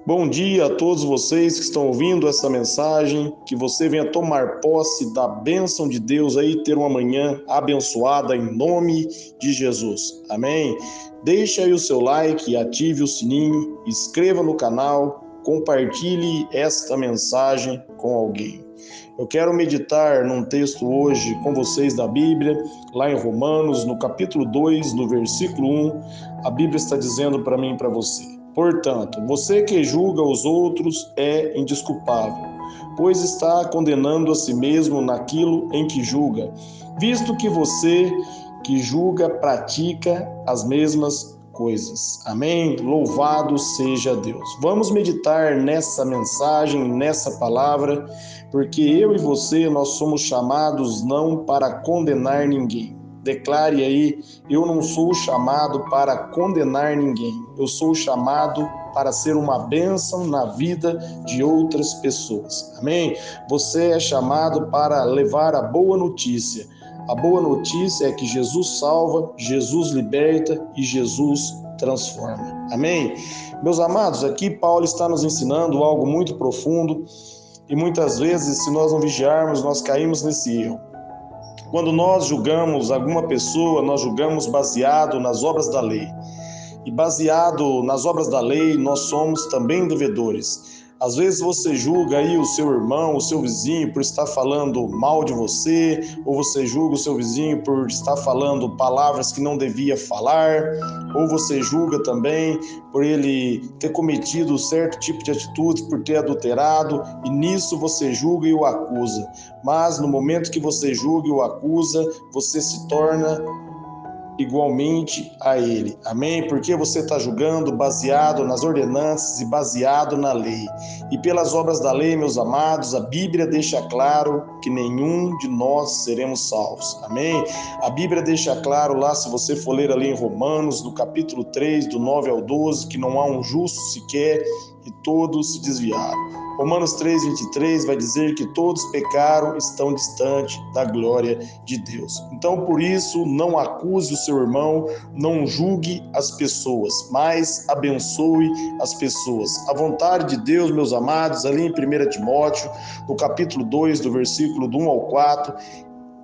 Bom dia a todos vocês que estão ouvindo essa mensagem, que você venha tomar posse da bênção de Deus aí, ter uma manhã abençoada em nome de Jesus. Amém? Deixe aí o seu like, ative o sininho, inscreva no canal, compartilhe esta mensagem com alguém. Eu quero meditar num texto hoje com vocês da Bíblia, lá em Romanos, no capítulo 2, no versículo 1, a Bíblia está dizendo para mim e para você: portanto, você que julga os outros é indesculpável, pois está condenando a si mesmo naquilo em que julga, visto que você que julga pratica as mesmas coisas. Amém? Louvado seja Deus. Vamos meditar nessa mensagem, nessa palavra, porque eu e você, nós somos chamados não para condenar ninguém. Declare aí: eu não sou chamado para condenar ninguém, eu sou chamado para ser uma bênção na vida de outras pessoas. Amém? Você é chamado para levar a boa notícia. A boa notícia é que Jesus salva, Jesus liberta e Jesus transforma. Amém? Meus amados, aqui Paulo está nos ensinando algo muito profundo e muitas vezes, se nós não vigiarmos, nós caímos nesse erro. Quando nós julgamos alguma pessoa, nós julgamos baseado nas obras da lei. E baseado nas obras da lei, nós somos também devedores. Às vezes você julga aí o seu irmão, o seu vizinho por estar falando mal de você, ou você julga o seu vizinho por estar falando palavras que não devia falar, ou você julga também por ele ter cometido certo tipo de atitudes, por ter adulterado, e nisso você julga e o acusa. Mas no momento que você julga e o acusa, você se torna igualmente a ele. Amém? Porque você está julgando baseado nas ordenanças e baseado na lei. E pelas obras da lei, meus amados, a Bíblia deixa claro que nenhum de nós seremos salvos. Amém? A Bíblia deixa claro lá, se você for ler ali em Romanos, no capítulo 3, do 9 ao 12, que não há um justo sequer e todos se desviaram. Romanos 3:23 vai dizer que todos pecaram, estão distantes da glória de Deus. Então, por isso, não acuse o seu irmão, não julgue as pessoas, mas abençoe as pessoas. A vontade de Deus, meus amados, ali em 1 Timóteo, no capítulo 2, do versículo do 1 ao 4,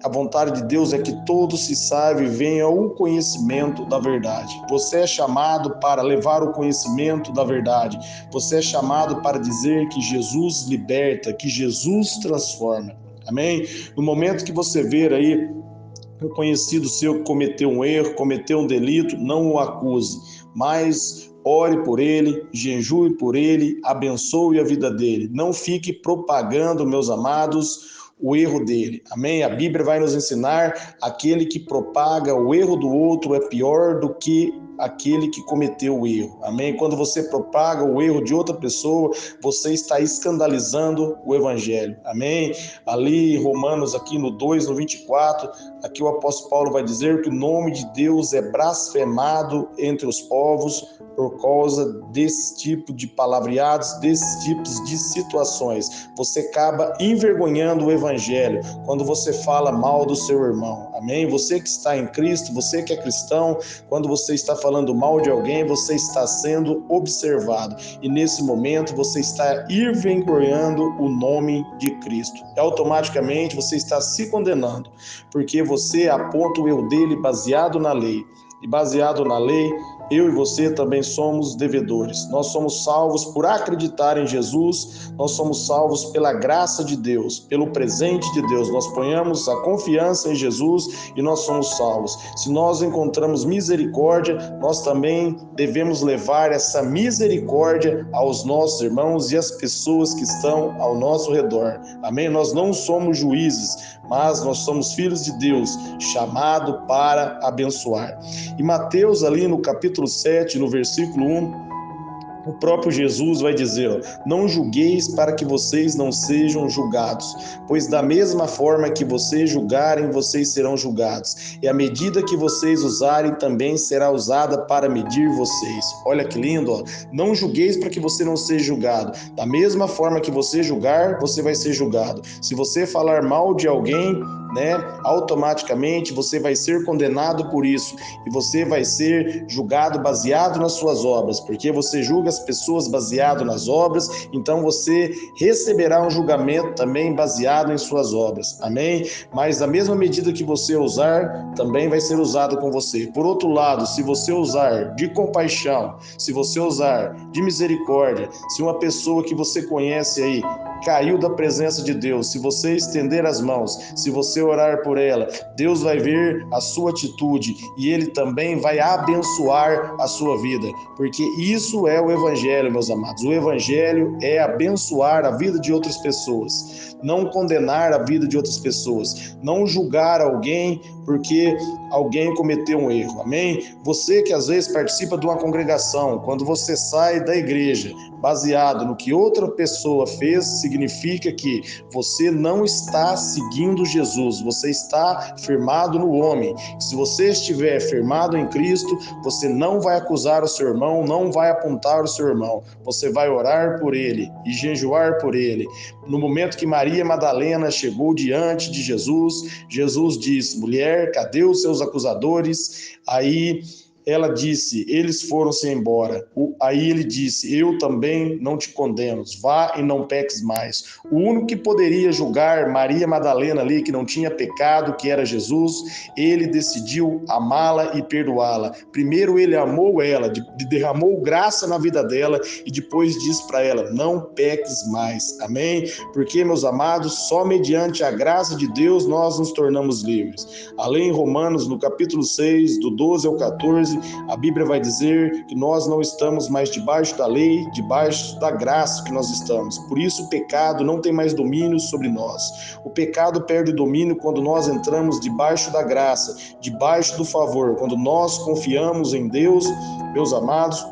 a vontade de Deus é que todos se saibam e venham ao conhecimento da verdade. Você é chamado para levar o conhecimento da verdade. Você é chamado para dizer que Jesus liberta, que Jesus transforma. Amém? No momento que você ver aí um conhecido seu que cometeu um erro, cometeu um delito, não o acuse, mas ore por ele, jejue por ele, abençoe a vida dele. Não fique propagando, meus amados, o erro dele. Amém? A Bíblia vai nos ensinar: aquele que propaga o erro do outro é pior do que aquele que cometeu o erro. Amém? Quando você propaga o erro de outra pessoa, você está escandalizando o evangelho. Amém? Ali em Romanos, aqui no 2, no 24, aqui o apóstolo Paulo vai dizer que o nome de Deus é blasfemado entre os povos por causa desse tipo de palavreados, desses tipos de situações. Você acaba envergonhando o evangelho quando você fala mal do seu irmão. Amém? Você que está em Cristo, você que é cristão, quando você está falando mal de alguém, você está sendo observado. E nesse momento você está envergonhando o nome de Cristo. E automaticamente você está se condenando, porque você aponta o erro dele baseado na lei. E baseado na lei, eu e você também somos devedores. Nós somos salvos por acreditar em Jesus, nós somos salvos pela graça de Deus, pelo presente de Deus. Nós ponhamos a confiança em Jesus e nós somos salvos. Se nós encontramos misericórdia, nós também devemos levar essa misericórdia aos nossos irmãos e às pessoas que estão ao nosso redor. Amém? Nós não somos juízes, mas nós somos filhos de Deus, chamado para abençoar. E Mateus, ali no capítulo 7, no versículo 1, o próprio Jesus vai dizer: não julgueis para que vocês não sejam julgados, pois da mesma forma que vocês julgarem, vocês serão julgados. E a medida que vocês usarem também será usada para medir vocês. Olha que lindo, ó. Não julgueis para que você não seja julgado. Da mesma forma que você julgar, você vai ser julgado. Se você falar mal de alguém, automaticamente você vai ser condenado por isso e você vai ser julgado baseado nas suas obras, porque você julga as pessoas baseado nas obras, então você receberá um julgamento também baseado em suas obras. Amém? Mas a mesma medida que você usar, também vai ser usado com você. Por outro lado, se você usar de compaixão, se você usar de misericórdia, se uma pessoa que você conhece aí caiu da presença de Deus, se você estender as mãos, se você orar por ela, Deus vai ver a sua atitude e Ele também vai abençoar a sua vida, porque isso é o Evangelho, meus amados. O Evangelho é abençoar a vida de outras pessoas, não condenar a vida de outras pessoas, não julgar alguém porque alguém cometeu um erro, amém? Você que às vezes participa de uma congregação, quando você sai da igreja baseado no que outra pessoa fez, significa que você não está seguindo Jesus, você está firmado no homem. Se você estiver firmado em Cristo, você não vai acusar o seu irmão, não vai apontar o seu irmão, você vai orar por ele e jejuar por ele. No momento que Maria Madalena chegou diante de Jesus, Jesus disse: mulher, cadê os seus acusadores? Aí ela disse: eles foram-se embora. Aí ele disse: eu também não te condeno, vá e não peques mais. O único que poderia julgar Maria Madalena ali, que não tinha pecado, que era Jesus, ele decidiu amá-la e perdoá-la. Primeiro ele amou ela, derramou graça na vida dela e depois disse para ela: não peques mais. Amém? Porque, meus amados, só mediante a graça de Deus nós nos tornamos livres. Além em Romanos, no capítulo 6, do 12 ao 14, a Bíblia vai dizer que nós não estamos mais debaixo da lei, debaixo da graça que nós estamos. Por isso o pecado não tem mais domínio sobre nós. O pecado perde o domínio quando nós entramos debaixo da graça, debaixo do favor. Quando nós confiamos em Deus, meus amados,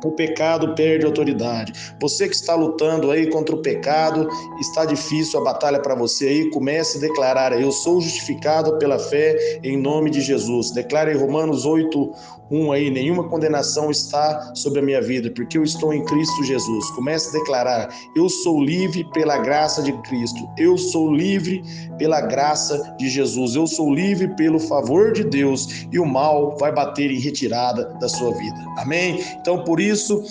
o pecado perde autoridade. Você que está lutando aí contra o pecado, está difícil a batalha para você aí, comece a declarar: eu sou justificado pela fé em nome de Jesus. Declare em Romanos 8:1 aí: nenhuma condenação está sobre a minha vida, porque eu estou em Cristo Jesus. Comece a declarar: eu sou livre pela graça de Cristo, eu sou livre pela graça de Jesus, eu sou livre pelo favor de Deus, e o mal vai bater em retirada da sua vida. Amém? Então, por isso,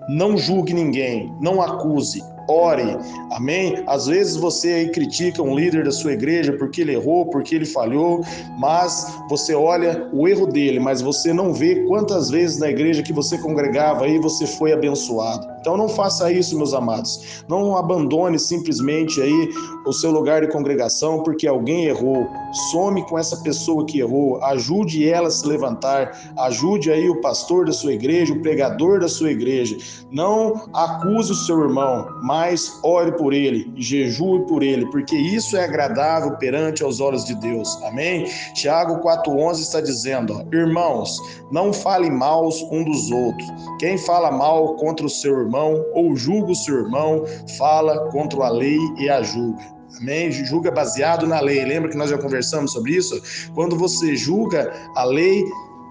não julgue ninguém, não acuse, ore, amém? Às vezes você aí critica um líder da sua igreja porque ele errou, porque ele falhou, mas você olha o erro dele, mas você não vê quantas vezes na igreja que você congregava aí você foi abençoado. Então não faça isso, meus amados. Não abandone simplesmente aí o seu lugar de congregação porque alguém errou. Some com essa pessoa que errou, ajude ela a se levantar, ajude aí o pastor da sua igreja, o pregador da sua igreja. Não acuse o seu irmão, mas ore por ele, jejue por ele, porque isso é agradável perante aos olhos de Deus. Amém? Tiago 4:11 está dizendo: ó, irmãos, não falem mal um dos outros. Quem fala mal contra o seu irmão ou julga o seu irmão, fala contra a lei e a julga. Amém? Julga baseado na lei. Lembra que nós já conversamos sobre isso? Quando você julga a lei,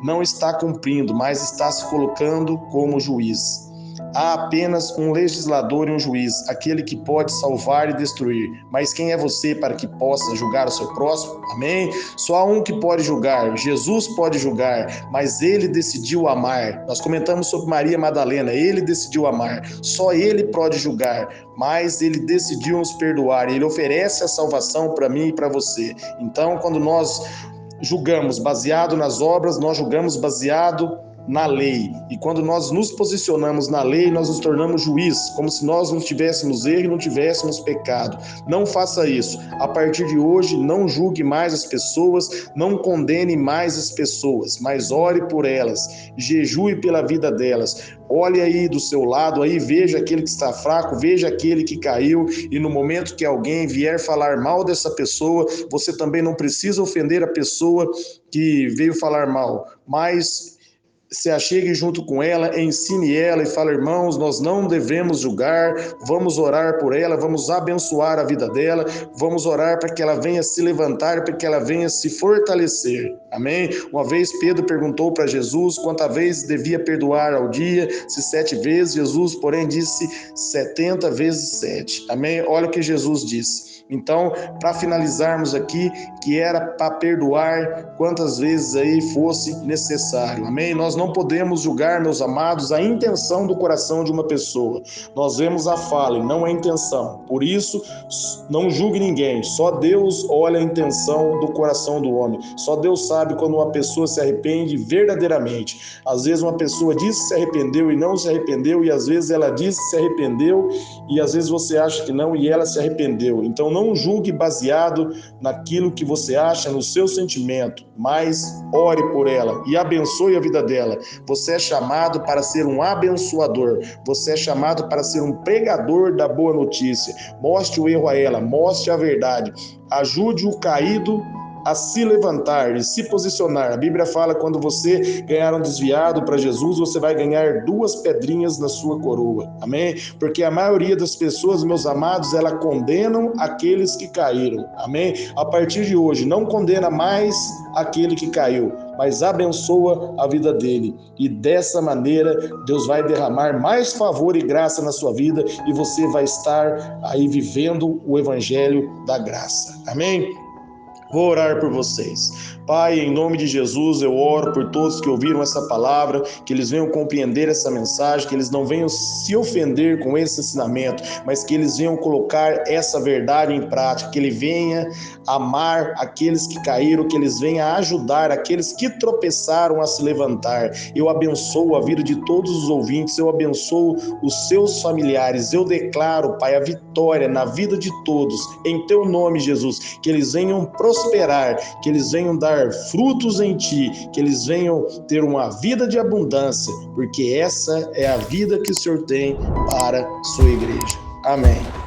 não está cumprindo, mas está se colocando como juiz. Há apenas um legislador e um juiz, aquele que pode salvar e destruir. Mas quem é você para que possa julgar o seu próximo? Amém? Só há um que pode julgar, Jesus pode julgar, mas ele decidiu amar. Nós comentamos sobre Maria Madalena, ele decidiu amar. Só ele pode julgar, mas ele decidiu nos perdoar. Ele oferece a salvação para mim e para você. Então, quando nós julgamos baseado nas obras, nós julgamos baseado na lei. E quando nós nos posicionamos na lei, nós nos tornamos juiz, como se nós não tivéssemos erro e não tivéssemos pecado. Não faça isso. A partir de hoje, não julgue mais as pessoas, não condene mais as pessoas, mas ore por elas, jejue pela vida delas. Olhe aí do seu lado, aí veja aquele que está fraco, veja aquele que caiu, e no momento que alguém vier falar mal dessa pessoa, você também não precisa ofender a pessoa que veio falar mal, mas se achegue junto com ela, ensine ela e fale: irmãos, nós não devemos julgar, vamos orar por ela, vamos abençoar a vida dela, vamos orar para que ela venha se levantar, para que ela venha se fortalecer. Amém? Uma vez Pedro perguntou para Jesus quantas vezes devia perdoar ao dia, se 7 vezes, Jesus, porém, disse 70 vezes 7. Amém? Olha o que Jesus disse. Então, para finalizarmos aqui, que era para perdoar quantas vezes aí fosse necessário. Amém? Nós não podemos julgar, meus amados, a intenção do coração de uma pessoa. Nós vemos a fala e não a intenção. Por isso, não julgue ninguém. Só Deus olha a intenção do coração do homem. Só Deus sabe quando uma pessoa se arrepende verdadeiramente. Às vezes uma pessoa diz que se arrependeu e não se arrependeu, e às vezes ela diz que se arrependeu e às vezes você acha que não e ela se arrependeu. Então não julgue baseado naquilo que você acha, no seu sentimento, mas ore por ela e abençoe a vida dela. Você é chamado para ser um abençoador. Você é chamado para ser um pregador da boa notícia. Mostre o erro a ela, mostre a verdade. Ajude o caído a se levantar e se posicionar. A Bíblia fala, quando você ganhar um desviado para Jesus, você vai ganhar 2 pedrinhas na sua coroa. Amém? Porque a maioria das pessoas, meus amados, ela condenam aqueles que caíram. Amém? A partir de hoje, não condena mais aquele que caiu, mas abençoa a vida dele. E dessa maneira, Deus vai derramar mais favor e graça na sua vida e você vai estar aí vivendo o evangelho da graça. Amém? Vou orar por vocês. Pai, em nome de Jesus, eu oro por todos que ouviram essa palavra, que eles venham compreender essa mensagem, que eles não venham se ofender com esse ensinamento, mas que eles venham colocar essa verdade em prática, que ele venha amar aqueles que caíram, que eles venham ajudar aqueles que tropeçaram a se levantar. Eu abençoo a vida de todos os ouvintes, eu abençoo os seus familiares, eu declaro, Pai, a vitória na vida de todos, em teu nome, Jesus, que eles venham prosperar, que eles venham dar frutos em ti, que eles venham ter uma vida de abundância, porque essa é a vida que o Senhor tem para sua igreja. Amém.